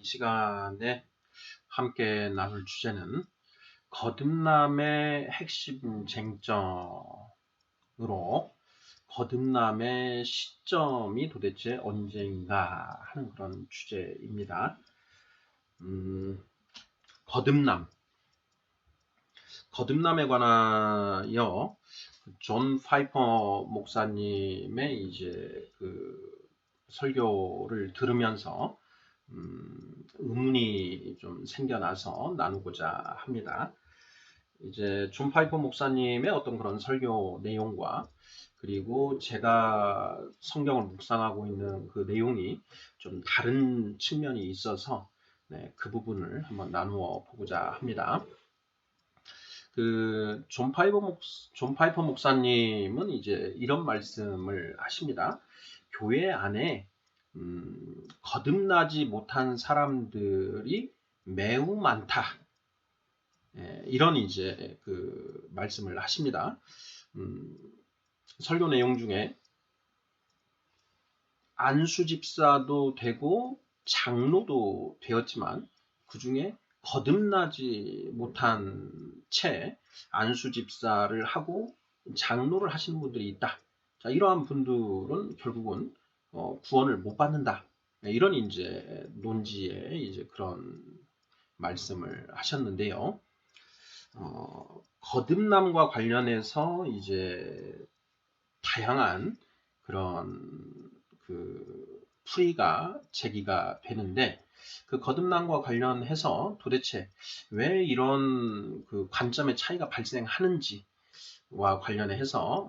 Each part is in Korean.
시간에 함께 나눌 주제는 거듭남의 핵심 쟁점으로 거듭남의 시점이 도대체 언제인가 하는 그런 주제입니다. 거듭남에 관하여 존 파이퍼 목사님의 이제 설교를 들으면서 의문이 좀 생겨나서 나누고자 합니다. 이제 존 파이퍼 목사님의 어떤 그런 설교 내용과 그리고 제가 성경을 묵상하고 있는 그 내용이 좀 다른 측면이 있어서 그 부분을 한번 나누어 보고자 합니다. 존 파이퍼 목사님은 이제 이런 말씀을 하십니다. 교회 안에 거듭나지 못한 사람들이 매우 많다. 이런 이제 말씀을 하십니다. 설교 내용 중에 안수 집사도 되고 장로도 되었지만 그 중에 거듭나지 못한 채 안수 집사를 하고 장로를 하시는 분들이 있다. 자, 이러한 분들은 결국은 구원을 못 받는다. 이런 이제 논지에 이제 그런 말씀을 하셨는데요. 거듭남과 관련해서 이제 다양한 그런 풀이가 제기가 되는데 그 거듭남과 관련해서 도대체 왜 이런 관점의 차이가 발생하는지와 관련해서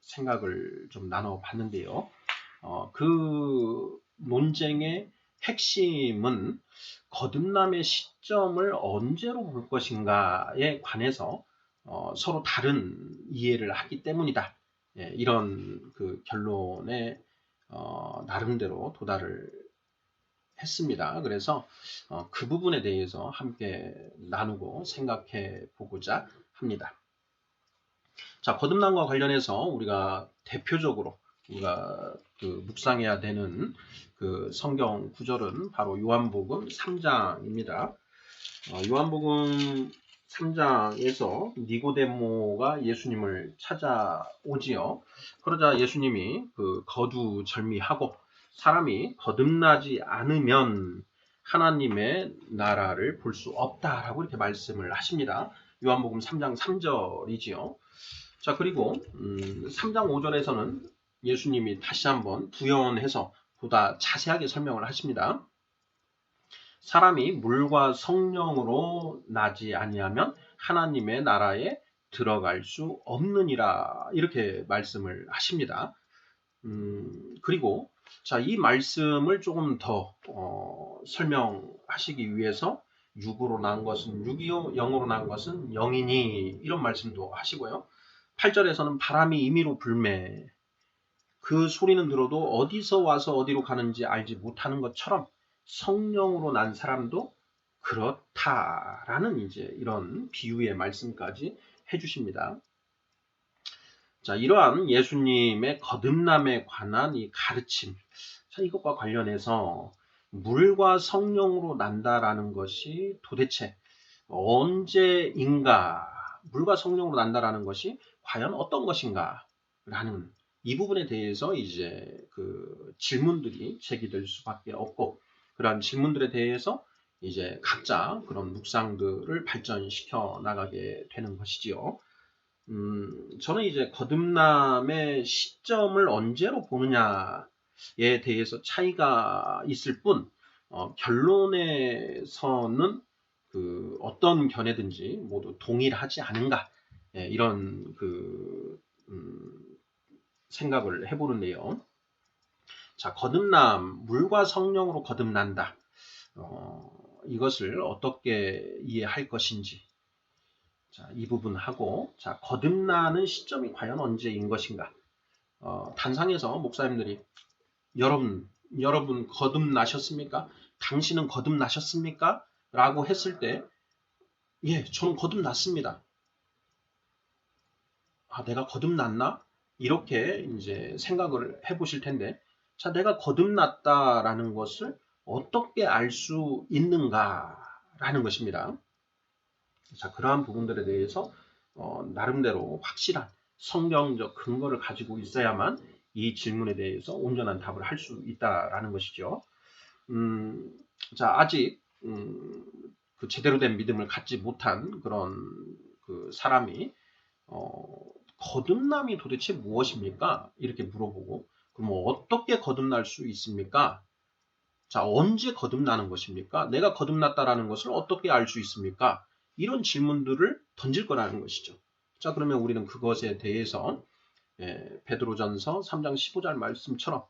생각을 좀 나눠봤는데요. 그 논쟁의 핵심은 거듭남의 시점을 언제로 볼 것인가에 관해서 서로 다른 이해를 하기 때문이다. 이런 결론에 나름대로 도달을 했습니다. 그래서 그 부분에 대해서 함께 나누고 생각해 보고자 합니다. 자, 거듭남과 관련해서 우리가 대표적으로 우리가 묵상해야 되는 성경 구절은 바로 요한복음 3장입니다. 요한복음 3장에서 니고데모가 예수님을 찾아오지요. 그러자 예수님이 거두절미하고 사람이 거듭나지 않으면 하나님의 나라를 볼 수 없다라고 이렇게 말씀을 하십니다. 요한복음 3장 3절이지요. 자, 그리고 3장 5절에서는 예수님이 다시 한번 부연해서 보다 자세하게 설명을 하십니다. 사람이 물과 성령으로 나지 아니하면 하나님의 나라에 들어갈 수 없느니라 이렇게 말씀을 하십니다. 그리고 자, 이 말씀을 조금 더 설명하시기 위해서 육으로 난 것은 육이요 영으로 난 것은 영이니 이런 말씀도 하시고요. 8절에서는 바람이 임의로 불매 그 소리는 들어도 어디서 와서 어디로 가는지 알지 못하는 것처럼 성령으로 난 사람도 그렇다라는 이제 이런 비유의 말씀까지 해주십니다. 자, 이러한 예수님의 거듭남에 관한 이 가르침, 자, 이것과 관련해서 물과 성령으로 난다라는 것이 도대체 언제인가, 물과 성령으로 난다라는 것이 과연 어떤 것인가라는 이 부분에 대해서 이제 질문들이 제기될 수밖에 없고, 그러한 질문들에 대해서 이제 각자 그런 묵상들을 발전시켜 나가게 되는 것이지요. 저는 이제 거듭남의 시점을 언제로 보느냐에 대해서 차이가 있을 뿐, 결론에서는 어떤 견해든지 모두 동일하지 않은가, 이런 생각을 해보는데요. 자, 거듭남, 물과 성령으로 거듭난다. 이것을 어떻게 이해할 것인지. 자, 이 부분하고, 자, 거듭나는 시점이 과연 언제인 것인가. 단상에서 목사님들이 여러분 거듭나셨습니까? 당신은 거듭나셨습니까? 라고 했을 때, 예, 저는 거듭났습니다. 아, 내가 거듭났나? 이렇게 이제 생각을 해보실 텐데, 자, 내가 거듭났다라는 것을 어떻게 알 수 있는가라는 것입니다. 자, 그러한 부분들에 대해서 나름대로 확실한 성경적 근거를 가지고 있어야만 이 질문에 대해서 온전한 답을 할 수 있다라는 것이죠. 자, 아직 그 제대로 된 믿음을 갖지 못한 그런 그 사람이 거듭남이 도대체 무엇입니까? 이렇게 물어보고, 그럼 어떻게 거듭날 수 있습니까? 자, 언제 거듭나는 것입니까? 내가 거듭났다라는 것을 어떻게 알 수 있습니까? 이런 질문들을 던질 거라는 것이죠. 자, 그러면 우리는 그것에 대해서 베드로전서 3장 15절 말씀처럼,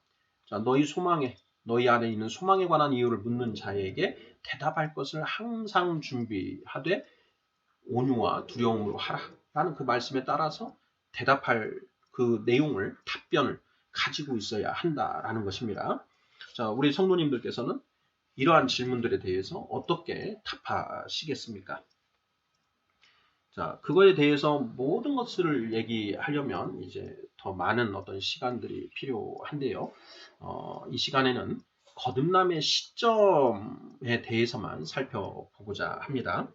자, 너희 안에 있는 소망에 관한 이유를 묻는 자에게 대답할 것을 항상 준비하되 온유와 두려움으로 하라 라는 그 말씀에 따라서 대답할 그 내용을, 답변을 가지고 있어야 한다라는 것입니다. 자, 우리 성도님들께서는 이러한 질문들에 대해서 어떻게 답하시겠습니까? 자, 그거에 대해서 모든 것을 얘기하려면 이제 더 많은 어떤 시간들이 필요한데요. 이 시간에는 거듭남의 시점에 대해서만 살펴보고자 합니다.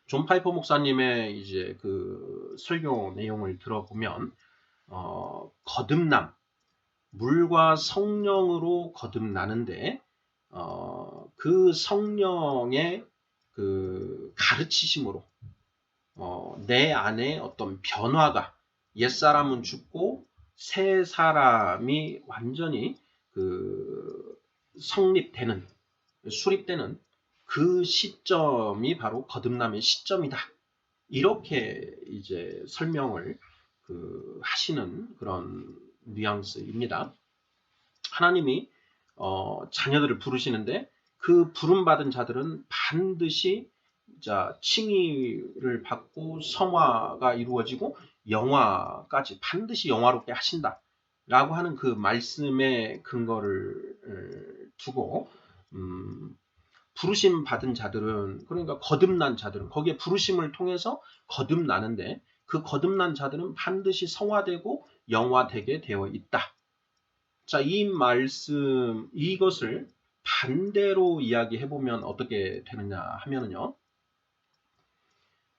존 파이퍼 목사님의 이제 그 설교 내용을 들어보면, 거듭남, 물과 성령으로 거듭나는데, 그 성령의 그 가르치심으로, 내 안에 어떤 변화가, 옛사람은 죽고 새 사람이 완전히 그 성립되는, 수립되는 그 시점이 바로 거듭남의 시점이다. 이렇게 이제 설명을 하시는 그런 뉘앙스입니다. 하나님이 자녀들을 부르시는데 그 부름받은 자들은 반드시 칭의를 받고 성화가 이루어지고 영화까지 반드시 영화롭게 하신다 라고 하는 그 말씀의 근거를 두고 부르심 받은 자들은, 그러니까 거듭난 자들은, 거기에 부르심을 통해서 거듭나는데 그 거듭난 자들은 반드시 성화되고 영화되게 되어 있다. 자, 이 말씀, 이것을 반대로 이야기해보면 어떻게 되느냐 하면은요.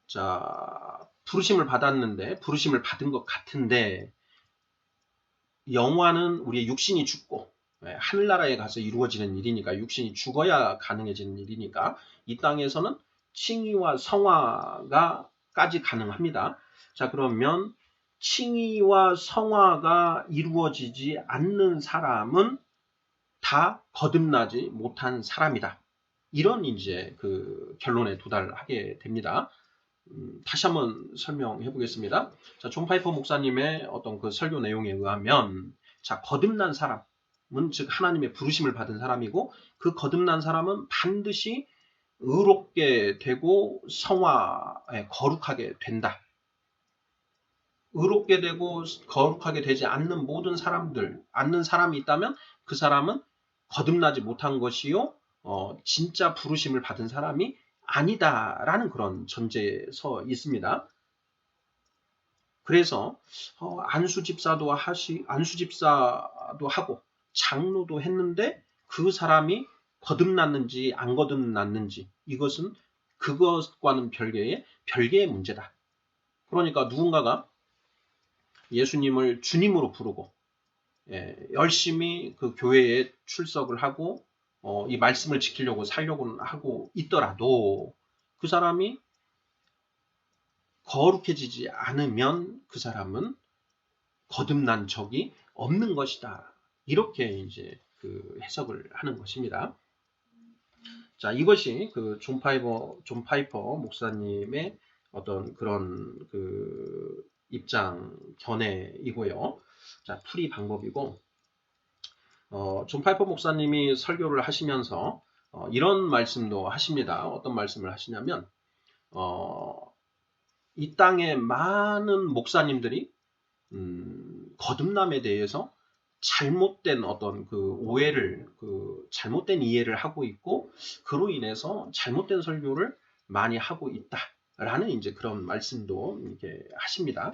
자, 부르심을 받았는데, 부르심을 받은 것 같은데, 영화는 우리의 육신이 죽고, 하늘나라에 가서 이루어지는 일이니까, 육신이 죽어야 가능해지는 일이니까, 이 땅에서는 칭의와 성화가까지 가능합니다. 자, 그러면 칭의와 성화가 이루어지지 않는 사람은 다 거듭나지 못한 사람이다. 이런 이제 그 결론에 도달하게 됩니다. 다시 한번 설명해 보겠습니다. 자, 존 파이퍼 목사님의 어떤 그 설교 내용에 의하면, 자, 거듭난 사람은 즉 하나님의 부르심을 받은 사람이고, 그 거듭난 사람은 반드시 의롭게 되고 성화에 거룩하게 된다. 의롭게 되고 거룩하게 되지 않는 모든 사람이 있다면 그 사람은 거듭나지 못한 것이요, 진짜 부르심을 받은 사람이 아니다라는 그런 전제에 서 있습니다. 그래서 안수집사도 하고 장로도 했는데 그 사람이 거듭났는지 안 거듭났는지, 이것은 그것과는 별개의 문제다. 그러니까 누군가가 예수님을 주님으로 부르고 열심히 그 교회에 출석을 하고 이 말씀을 지키려고 살려고 하고 있더라도 그 사람이 거룩해지지 않으면 그 사람은 거듭난 적이 없는 것이다. 이렇게 이제 그 해석을 하는 것입니다. 자, 이것이 그 존 파이퍼 목사님의 어떤 그런 그 입장 견해이고요. 자, 풀이 방법이고, 존 파이퍼 목사님이 설교를 하시면서 이런 말씀도 하십니다. 어떤 말씀을 하시냐면, 이 땅의 많은 목사님들이 거듭남에 대해서 잘못된 어떤 그 오해를, 잘못된 이해를 하고 있고, 그로 인해서 잘못된 설교를 많이 하고 있다라는 이제 그런 말씀도 이렇게 하십니다.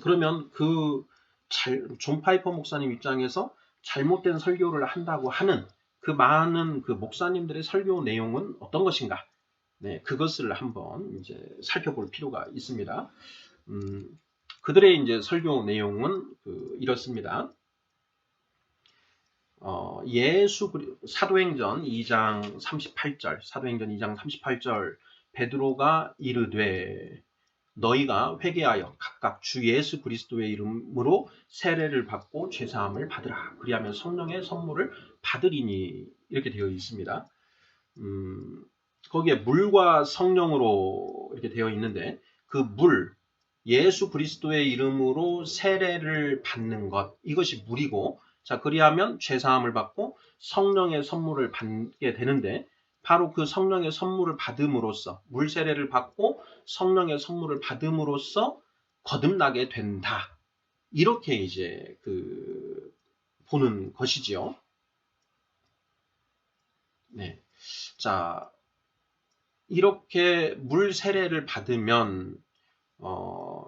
그러면 존 파이퍼 목사님 입장에서 잘못된 설교를 한다고 하는 그 많은 그 목사님들의 설교 내용은 어떤 것인가? 네, 그것을 한번 이제 살펴볼 필요가 있습니다. 그들의 이제 설교 내용은 이렇습니다. 사도행전 2장 38절 베드로가 이르되 너희가 회개하여 각각 주 예수 그리스도의 이름으로 세례를 받고 죄사함을 받으라. 그리하면 성령의 선물을 받으리니 이렇게 되어 있습니다. 거기에 물과 성령으로 이렇게 되어 있는데 그 물, 예수 그리스도의 이름으로 세례를 받는 것, 이것이 물이고, 자, 그리하면 죄사함을 받고 성령의 선물을 받게 되는데, 바로 그 성령의 선물을 받음으로써, 물 세례를 받고 성령의 선물을 받음으로써 거듭나게 된다. 이렇게 이제 보는 것이지요. 네. 자, 이렇게 물 세례를 받으면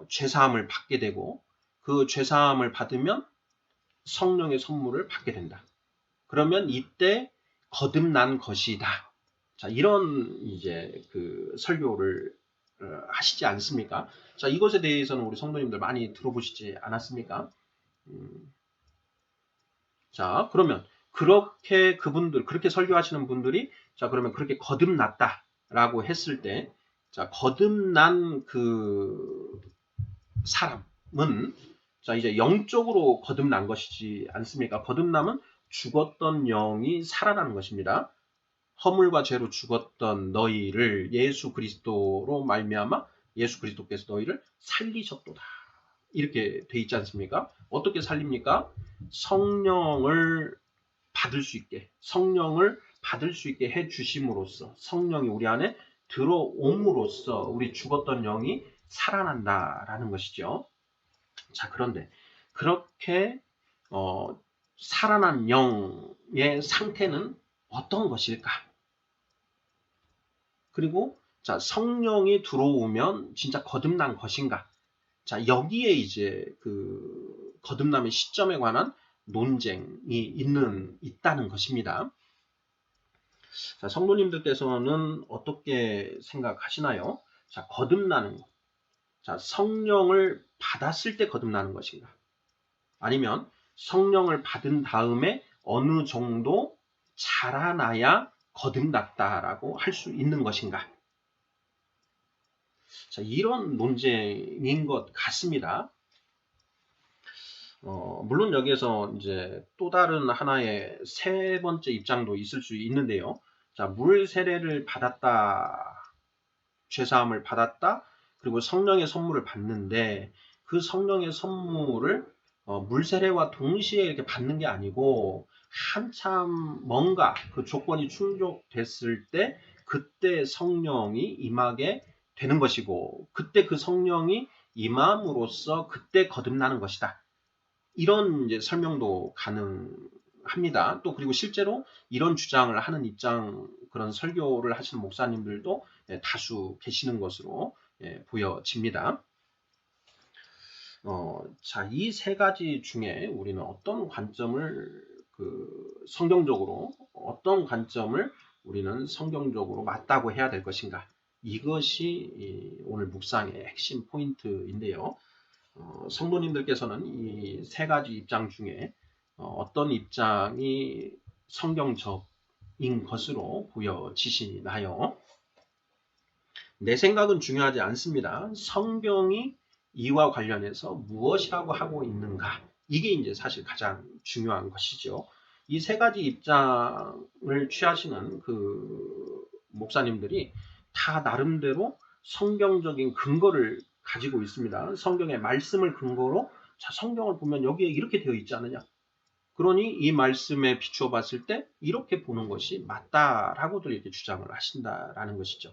죄사함을 받게 되고 그 죄사함을 받으면 성령의 선물을 받게 된다. 그러면 이때 거듭난 것이다. 자, 이런 이제 설교를 하시지 않습니까? 자, 이것에 대해서는 우리 성도님들 많이 들어보시지 않았습니까? 자, 그러면 그렇게 설교하시는 분들이 자, 그러면 그렇게 거듭났다라고 했을 때, 자, 거듭난 그 사람은 자, 이제 영적으로 거듭난 것이지 않습니까? 거듭남은 죽었던 영이 살아나는 것입니다. 허물과 죄로 죽었던 너희를 예수 그리스도로 말미암아 예수 그리스도께서 너희를 살리셨도다. 이렇게 돼 있지 않습니까? 어떻게 살립니까? 성령을 받을 수 있게 해 주심으로써 성령이 우리 안에 들어옴으로써 우리 죽었던 영이 살아난다라는 것이죠. 자, 그런데 그렇게 살아난 영의 상태는 어떤 것일까? 그리고 자, 성령이 들어오면 진짜 거듭난 것인가? 자, 여기에 이제 거듭남의 시점에 관한 논쟁이 있다는 것입니다. 자, 성도님들께서는 어떻게 생각하시나요? 자, 거듭나는 것. 자, 성령을 받았을 때 거듭나는 것인가? 아니면 성령을 받은 다음에 어느 정도 자라나야 거듭났다라고 할 수 있는 것인가? 자, 이런 논쟁인 것 같습니다. 물론 여기에서 이제 또 다른 하나의 세 번째 입장도 있을 수 있는데요. 자, 물 세례를 받았다, 죄사함을 받았다, 그리고 성령의 선물을 받는데 그 성령의 선물을 물 세례와 동시에 이렇게 받는 게 아니고 한참 뭔가 그 조건이 충족됐을 때 그때 성령이 임하게 되는 것이고 그때 그 성령이 임함으로써 그때 거듭나는 것이다. 이런 이제 설명도 가능합니다. 또 그리고 실제로 이런 주장을 하는 그런 설교를 하시는 목사님들도 다수 계시는 것으로 보여집니다. 자, 이 세 가지 중에 우리는 어떤 관점을 우리는 성경적으로 맞다고 해야 될 것인가? 이것이 오늘 묵상의 핵심 포인트인데요. 성도님들께서는 이 세 가지 입장 중에 어떤 입장이 성경적인 것으로 보여지시나요? 내 생각은 중요하지 않습니다. 성경이 이와 관련해서 무엇이라고 하고 있는가? 이게 이제 사실 가장 중요한 것이죠. 이 세 가지 입장을 취하시는 목사님들이 다 나름대로 성경적인 근거를 가지고 있습니다. 성경의 말씀을 근거로 자, 성경을 보면 여기에 이렇게 되어 있지 않느냐? 그러니 이 말씀에 비추어 봤을 때 이렇게 보는 것이 맞다라고들 이렇게 주장을 하신다라는 것이죠.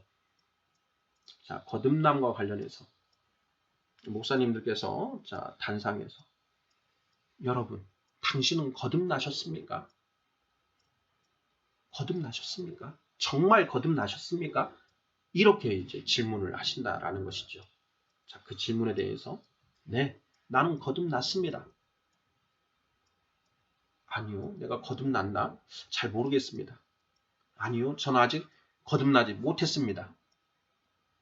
자, 거듭남과 관련해서 목사님들께서 자, 단상에서 여러분, 당신은 거듭나셨습니까? 거듭나셨습니까? 정말 거듭나셨습니까? 이렇게 이제 질문을 하신다라는 것이죠. 자, 그 질문에 대해서 네, 나는 거듭났습니다. 아니요. 내가 거듭났나? 잘 모르겠습니다. 아니요. 저는 아직 거듭나지 못했습니다.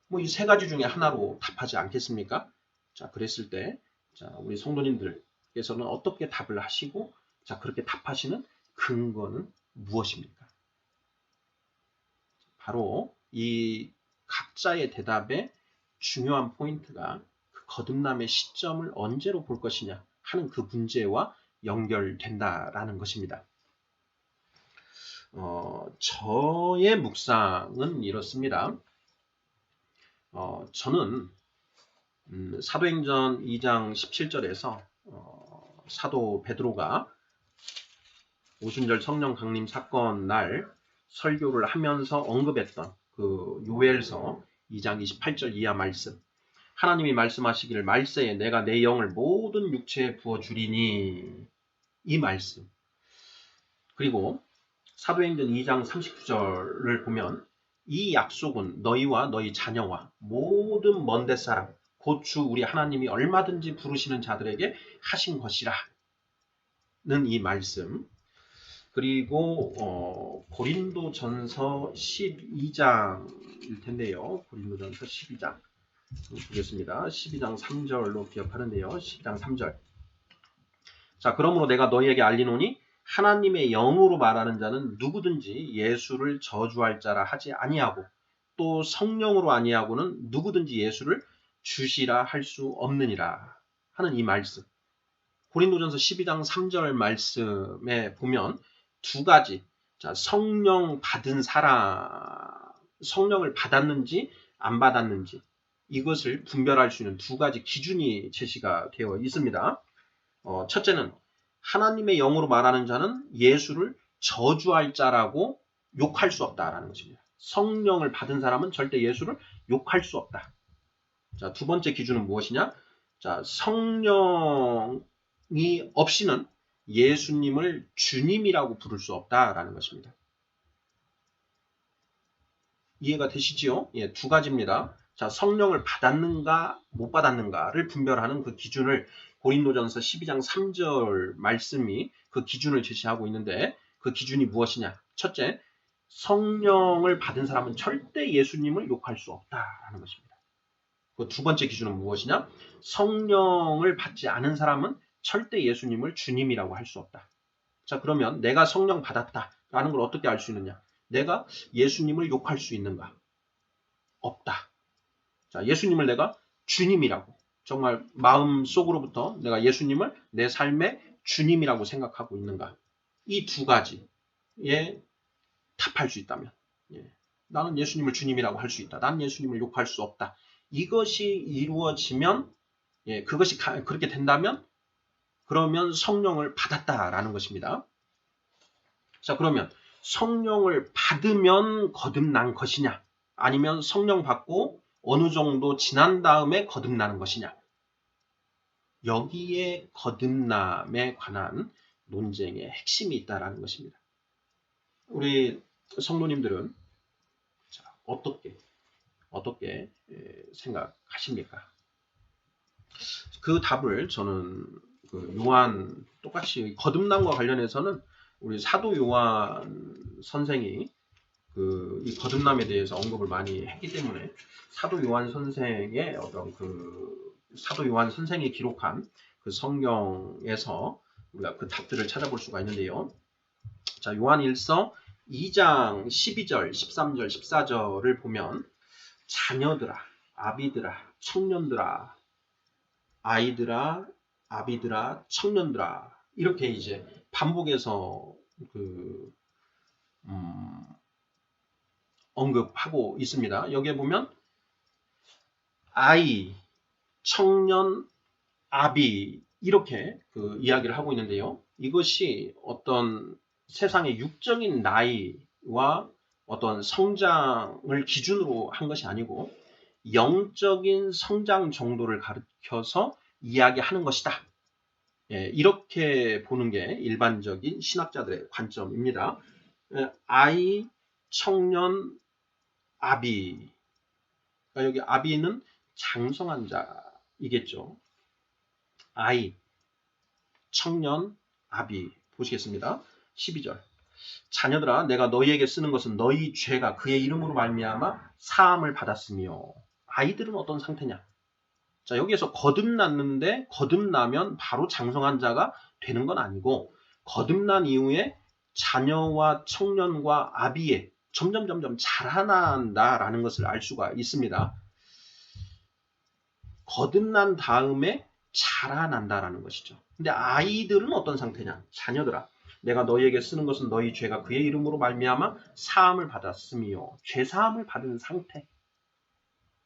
뭐 이 세 가지 중에 하나로 답하지 않겠습니까? 자, 그랬을 때, 자, 우리 성도님들께서는 어떻게 답을 하시고, 자, 그렇게 답하시는 근거는 무엇입니까? 바로 이 각자의 대답에 중요한 포인트가 그 거듭남의 시점을 언제로 볼 것이냐 하는 그 문제와 연결된다라는 것입니다. 저의 묵상은 이렇습니다. 저는 사도행전 2장 17절에서 사도 베드로가 오순절 성령 강림 사건 날 설교를 하면서 언급했던 그 요엘서 2장 28절 이하 말씀, 하나님이 말씀하시기를 말세에 내가 내 영을 모든 육체에 부어주리니, 이 말씀, 그리고 사도행전 2장 39절을 보면 이 약속은 너희와 너희 자녀와 모든 먼데 사람 곧 주 우리 하나님이 얼마든지 부르시는 자들에게 하신 것이라 는 이 말씀, 그리고 고린도전서 12장일 텐데요. 고린도전서 12장 보겠습니다. 12장 3절로 기억하는데요. 12장 3절. 자, 그러므로 내가 너희에게 알리노니 하나님의 영으로 말하는 자는 누구든지 예수를 저주할 자라 하지 아니하고 또 성령으로 아니하고는 누구든지 예수를 주시라 할 수 없느니라 하는 이 말씀. 고린도전서 12장 3절 말씀에 보면 두 가지, 자, 성령 받은 사람, 성령을 받았는지 안 받았는지 이것을 분별할 수 있는 두 가지 기준이 제시가 되어 있습니다. 첫째는 하나님의 영으로 말하는 자는 예수를 저주할 자라고 욕할 수 없다라는 것입니다. 성령을 받은 사람은 절대 예수를 욕할 수 없다. 자, 두 번째 기준은 무엇이냐? 자, 성령이 없이는 예수님을 주님이라고 부를 수 없다라는 것입니다. 이해가 되시지요? 예, 두 가지입니다. 자, 성령을 받았는가 못 받았는가를 분별하는 그 기준을 고린도전서 12장 3절 말씀이 그 기준을 제시하고 있는데 그 기준이 무엇이냐? 첫째, 성령을 받은 사람은 절대 예수님을 욕할 수 없다라는 것입니다. 그 두 번째 기준은 무엇이냐? 성령을 받지 않은 사람은 절대 예수님을 주님이라고 할 수 없다. 자, 그러면 내가 성령 받았다라는 걸 어떻게 알 수 있느냐? 내가 예수님을 욕할 수 있는가? 없다. 자, 예수님을 내가 주님이라고, 정말 마음속으로부터 내가 예수님을 내 삶의 주님이라고 생각하고 있는가? 이 두 가지에 답할 수 있다면, 예, 나는 예수님을 주님이라고 할 수 있다. 나는 예수님을 욕할 수 없다. 이것이 이루어지면, 예, 그것이 그렇게 된다면 그러면 성령을 받았다라는 것입니다. 자, 그러면 성령을 받으면 거듭난 것이냐? 아니면 성령 받고 어느 정도 지난 다음에 거듭나는 것이냐? 여기에 거듭남에 관한 논쟁의 핵심이 있다라는 것입니다. 우리 성도님들은 자, 어떻게 생각하십니까? 그 답을 저는 그 요한, 똑같이 거듭남과 관련해서는 우리 사도 요한 선생이 이 거듭남에 대해서 언급을 많이 했기 때문에 사도 요한 선생의 사도 요한 선생이 기록한 그 성경에서 우리가 그 답들을 찾아볼 수가 있는데요. 자, 요한 1서 2장 12절, 13절, 14절을 보면 자녀들아, 아비들아, 청년들아, 아이들아, 아비들아, 청년들아, 이렇게 이제 반복해서 언급하고 있습니다. 여기에 보면 아이, 청년, 아비 이렇게 이야기를 하고 있는데요. 이것이 어떤 세상의 육적인 나이와 어떤 성장을 기준으로 한 것이 아니고 영적인 성장 정도를 가르쳐서 이야기하는 것이다. 예, 이렇게 보는 게 일반적인 신학자들의 관점입니다. 아이, 청년, 아비. 그러니까 여기 아비는 장성한 자이겠죠. 아이, 청년, 아비 보시겠습니다. 12절. 자녀들아 내가 너희에게 쓰는 것은 너희 죄가 그의 이름으로 말미암아 사함을 받았으며. 아이들은 어떤 상태냐? 자, 여기에서 거듭났는데 거듭나면 바로 장성한 자가 되는 건 아니고 거듭난 이후에 자녀와 청년과 아비에 점점 자라난다라는 것을 알 수가 있습니다. 거듭난 다음에 자라난다라는 것이죠. 근데 아이들은 어떤 상태냐? 자녀들아 내가 너희에게 쓰는 것은 너희 죄가 그의 이름으로 말미암아 사함을 받았으며. 죄 사함을 받은 상태.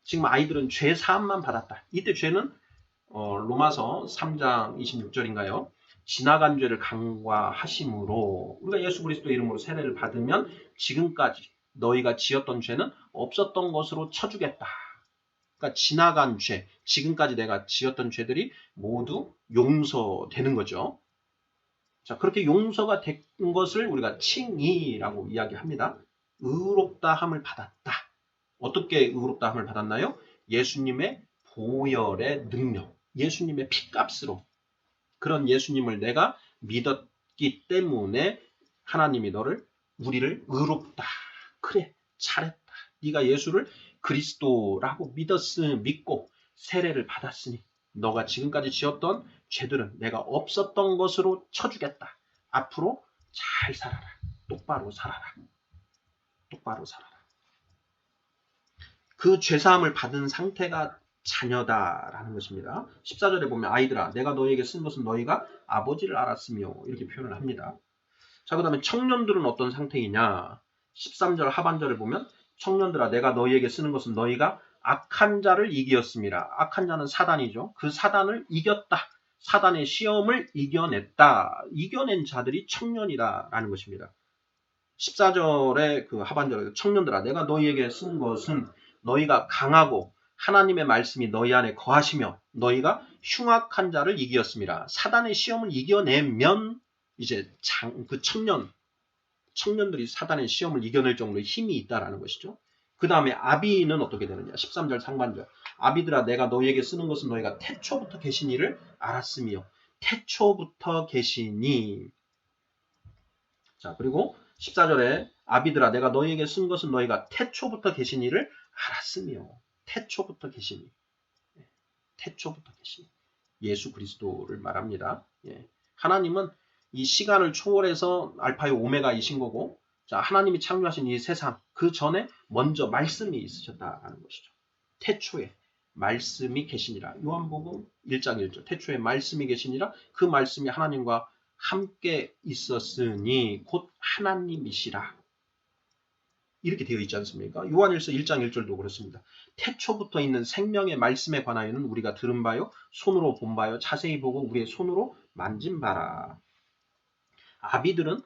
지금 아이들은 죄 사함만 받았다. 이때 죄는 로마서 3장 26절인가요? 지나간 죄를 간과하심으로 우리가 예수 그리스도 이름으로 세례를 받으면 지금까지 너희가 지었던 죄는 없었던 것으로 쳐주겠다. 그러니까 지나간 죄, 지금까지 내가 지었던 죄들이 모두 용서되는 거죠. 자, 그렇게 용서가 된 것을 우리가 칭의라고 이야기합니다. 의롭다함을 받았다. 어떻게 의롭다함을 받았나요? 예수님의 보혈의 능력, 예수님의 피값으로. 그런 예수님을 내가 믿었기 때문에 하나님이 우리를 의롭다. 그래, 잘했다. 네가 예수를 그리스도라고 믿고 세례를 받았으니 너가 지금까지 지었던 죄들은 내가 없었던 것으로 쳐주겠다. 앞으로 잘 살아라. 똑바로 살아라. 똑바로 살아라. 그 죄사함을 받은 상태가 자녀다라는 것입니다. 14절에 보면 아이들아 내가 너희에게 쓴 것은 너희가 아버지를 알았으며 이렇게 표현을 합니다. 자, 그 다음에 청년들은 어떤 상태이냐? 13절 하반절을 보면 청년들아 내가 너희에게 쓰는 것은 너희가 악한 자를 이기었습니다. 악한 자는 사단이죠. 그 사단을 이겼다. 사단의 시험을 이겨냈다. 이겨낸 자들이 청년이다라는 것입니다. 14절의 그 하반절에 청년들아 내가 너희에게 쓴 것은 너희가 강하고 하나님의 말씀이 너희 안에 거하시며 너희가 흉악한 자를 이기었습니다. 사단의 시험을 이겨내면 이제 그 청년들이 사단의 시험을 이겨낼 정도의 힘이 있다라는 것이죠. 그 다음에 아비는 어떻게 되느냐? 13절 상반절. 아비들아 내가 너희에게 쓰는 것은 너희가 태초부터 계신 이를 알았으며. 태초부터 계시니. 자, 그리고 14절에 아비들아 내가 너희에게 쓴 것은 너희가 태초부터 계신 이를 알았으며. 태초부터 계시니. 태초부터 계시니. 예수 그리스도를 말합니다. 하나님은 이 시간을 초월해서 알파요 오메가이신 거고, 자, 하나님이 창조하신 이 세상, 그 전에 먼저 말씀이 있으셨다는 것이죠. 태초에 말씀이 계시니라. 요한복음 1장 1절. 태초에 말씀이 계시니라. 그 말씀이 하나님과 함께 있었으니 곧 하나님이시라. 이렇게 되어 있지 않습니까? 요한일서 1장 1절도 그렇습니다. 태초부터 있는 생명의 말씀에 관하여는 우리가 들은 바요, 손으로 본 바요, 자세히 보고 우리의 손으로 만진 바라. 아비들은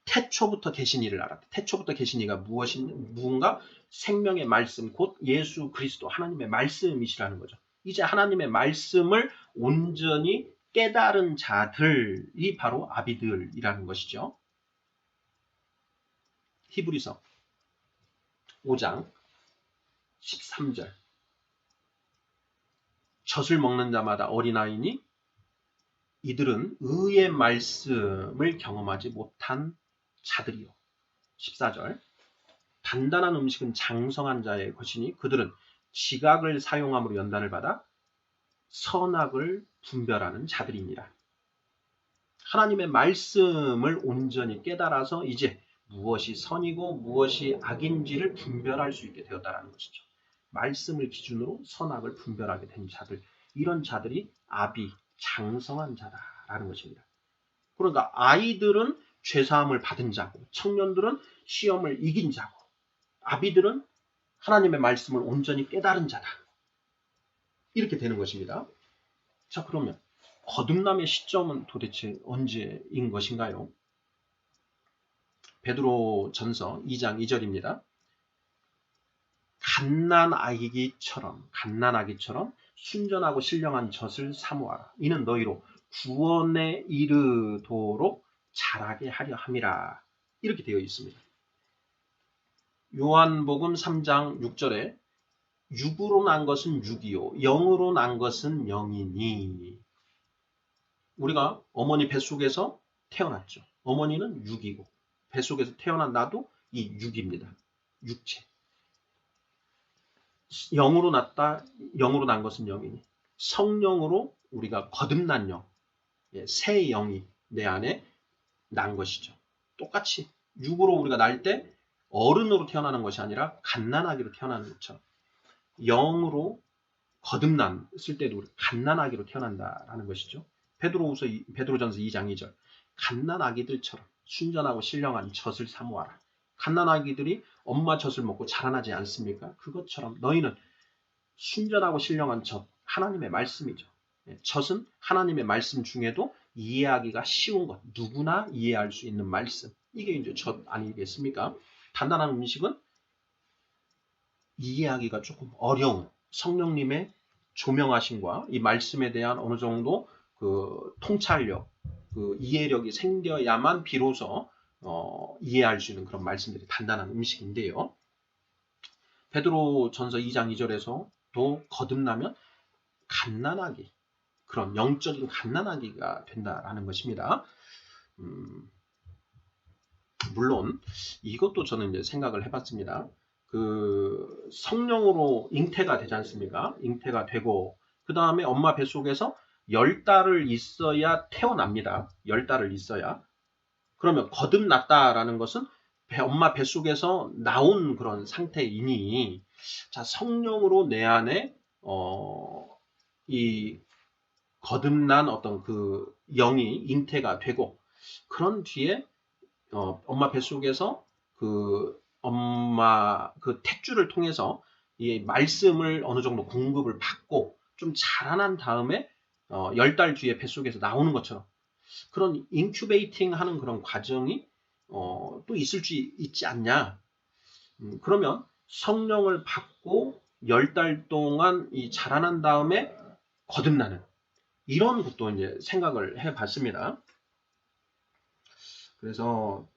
태초부터 계신 이를 알았다. 태초부터 계신 이가 무엇인가? 생명의 말씀, 곧 예수 그리스도 하나님의 말씀이시라는 거죠. 이제 하나님의 말씀을 온전히 깨달은 자들이 바로 아비들이라는 것이죠. 히브리서 5장 13절. 젖을 먹는 자마다 어린아이니 이들은 의의 말씀을 경험하지 못한 자들이요. 14절. 단단한 음식은 장성한 자의 것이니 그들은 지각을 사용함으로 연단을 받아 선악을 분별하는 자들이니라. 하나님의 말씀을 온전히 깨달아서 이제 무엇이 선이고 무엇이 악인지를 분별할 수 있게 되었다는 것이죠. 말씀을 기준으로 선악을 분별하게 된 자들, 이런 자들이 아비, 장성한 자다라는 것입니다. 그러니까 아이들은 죄사함을 받은 자고, 청년들은 시험을 이긴 자고, 아비들은 하나님의 말씀을 온전히 깨달은 자다. 이렇게 되는 것입니다. 자, 그러면 거듭남의 시점은 도대체 언제인 것인가요? 베드로 전서 2장 2절입니다. 갓난아기처럼 순전하고 신령한 젖을 사모하라. 이는 너희로 구원에 이르도록 자라게 하려 함이라. 이렇게 되어 있습니다. 요한복음 3장 6절에 육으로 난 것은 육이요 영으로 난 것은 영이니. 우리가 어머니 뱃속에서 태어났죠. 어머니는 육이고 뱃속에서 태어난 나도 이 육입니다. 육체. 영으로 났다. 영으로 난 것은 영이니. 성령으로 우리가 거듭난 영. 새 영이 내 안에 난 것이죠. 똑같이 육으로 우리가 날 때 어른으로 태어나는 것이 아니라 갓난아기로 태어나는 것처럼 영으로 거듭났을 때도 우리 갓난아기로 태어난다라는 것이죠. 베드로전서 2장 2절. 갓난아기들처럼 순전하고 신령한 젖을 사모하라. 갓난아기들이 엄마 젖을 먹고 자라나지 않습니까? 그것처럼 너희는 순전하고 신령한 젖, 하나님의 말씀이죠. 젖은 하나님의 말씀 중에도 이해하기가 쉬운 것, 누구나 이해할 수 있는 말씀. 이게 이제 젖 아니겠습니까? 단단한 음식은 이해하기가 조금 어려운 성령님의 조명하심과 이 말씀에 대한 어느 정도 그 통찰력, 그 이해력이 생겨야만 비로소 이해할 수 있는 그런 말씀들이 단단한 음식인데요. 베드로전서 2장 2절에서도 거듭나면 갓난아기, 그런 영적인 갓난아기가 된다라는 것입니다. 물론 이것도 저는 이제 생각을 해봤습니다. 그 성령으로 잉태가 되지 않습니까? 잉태가 되고 그 다음에 엄마 뱃속에서 10달을 있어야 태어납니다. 10달을 있어야. 그러면 거듭났다라는 것은 엄마 뱃속에서 나온 그런 상태이니, 자, 성령으로 내 안에 이 거듭난 어떤 그 영이 잉태가 되고, 그런 뒤에 엄마 뱃속에서 그 엄마 그 탯줄을 통해서 이 말씀을 어느 정도 공급을 받고 좀 자라난 다음에 10달 뒤에 뱃속에서 나오는 것처럼 그런 인큐베이팅 하는 그런 과정이 또 있지 않냐. 그러면 성령을 받고 10달 동안 이 자라난 다음에 거듭나는 이런 것도 이제 생각을 해 봤습니다. 그래서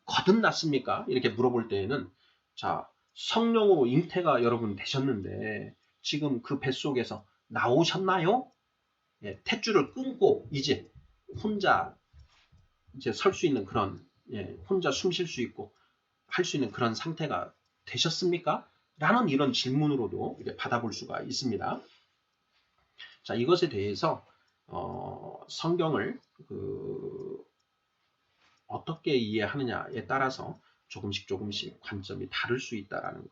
거듭났습니까? 이렇게 물어볼 때에는, 자, 성령으로 잉태가 여러분 되셨는데 지금 그 뱃속에서 나오셨나요? 예, 탯줄을 끊고 이제 혼자 이제 설 수 있는 그런, 혼자 숨 쉴 수 있고 할 수 있는 그런 상태가 되셨습니까? 라는 이런 질문으로도 이렇게 받아볼 수가 있습니다. 자, 이것에 대해서 성경을 어떻게 이해하느냐에 따라서 조금씩 관점이 다를 수 있다라는 것.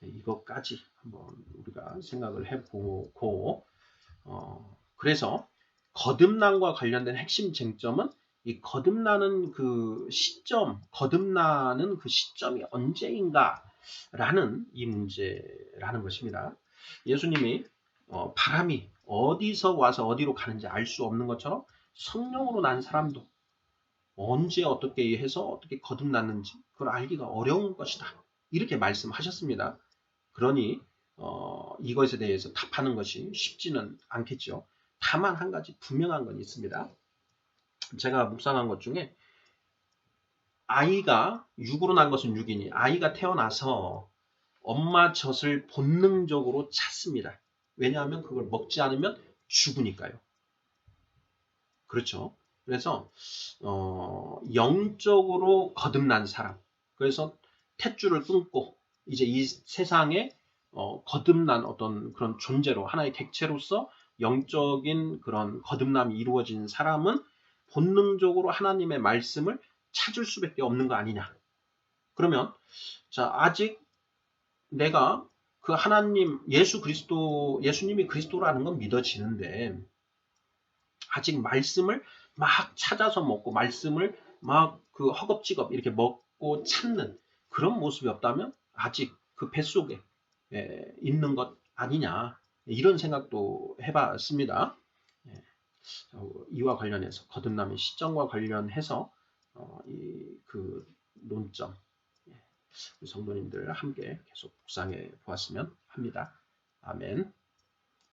이것까지 한번 우리가 생각을 해보고, 그래서 거듭남과 관련된 핵심 쟁점은 이 거듭나는 그 시점이 언제인가라는 이 문제라는 것입니다. 예수님이 바람이 어디서 와서 어디로 가는지 알 수 없는 것처럼 성령으로 난 사람도 언제 어떻게 해서 어떻게 거듭났는지 그걸 알기가 어려운 것이다. 이렇게 말씀하셨습니다. 그러니 이것에 대해서 답하는 것이 쉽지는 않겠죠. 다만 한 가지 분명한 건 있습니다. 제가 묵상한 것 중에 아이가 육으로 난 것은 육이니 아이가 태어나서 엄마 젖을 본능적으로 찾습니다. 왜냐하면 그걸 먹지 않으면 죽으니까요. 그렇죠. 그래서 영적으로 거듭난 사람, 그래서 탯줄을 끊고 이제 이 세상에 거듭난 어떤 그런 존재로 하나의 객체로서 영적인 그런 거듭남이 이루어진 사람은 본능적으로 하나님의 말씀을 찾을 수밖에 없는 거 아니냐. 그러면 자, 아직 내가 그 하나님 예수님이 그리스도라는 건 믿어지는데 아직 말씀을 막 찾아서 먹고 말씀을 막 그 허겁지겁 이렇게 먹고 찾는 그런 모습이 없다면 아직 그 뱃속에 있는 것 아니냐, 이런 생각도 해봤습니다. 이와 관련해서 거듭남의 시점과 관련해서 그 논점 성도님들 함께 계속 묵상해 보았으면 합니다. 아멘.